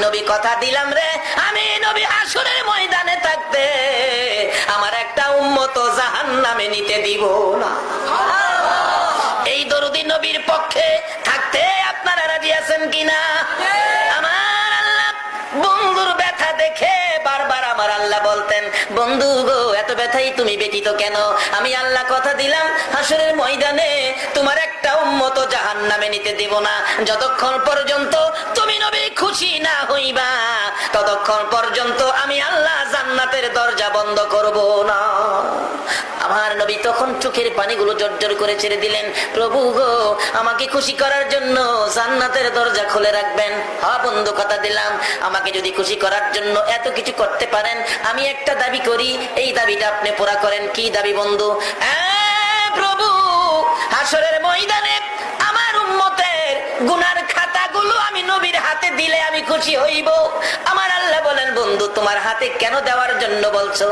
নবী কথা দিলাম রে, আমি নবী হাসরের ময়দানে থাকতে আমার একটা উম্মত জাহান্নামে নিতে দিব না। এই দরুদি নবীর পক্ষে থাকতে আপনারা রাজি আছেন কিনা? আমার আল্লাহ বন্ধুর ব্যথা দেখে বারবার আমার আল্লাহ বলতেন, বন্ধু গো এত ব্যথাই তুমি ব্যতীত কেন? আমি আল্লাহ কথা দিলাম হাসরের ময়দানে তোমার একটা উম্মত জাহান্নামে নিতে দেব না। যতক্ষণ পর্যন্ত তুমি নবী খুশি না হইবা ততক্ষণ পর্যন্ত আমি আল্লাহ জান্নাতের দরজা বন্ধ করব না। আমার নবী তখন চোখের পানিগুলো জর্জর করে ছেড়ে দিলেন, প্রভু গো আমাকে খুশি করার জন্য জান্নাতের দরজা খুলে রাখবেন। হ্যাঁ বন্ধু কথা দিলাম, আমাকে যদি খুশি করার জন্য এত কিছু করতে পারেন, আমি একটা দাবি করি, এই দাবিটা আপনি পুরা করেন। কি দাবি বন্ধু? প্রভু হাসরের ময়দানে আমার উম্মতের গুনার খাতাগুলো আমি নবীর হাতে দিলে আমি খুশি হইব। আমার আল্লাহ বলেন, বন্ধু তোমার হাতে কেন দেওয়ার জন্য বলছো?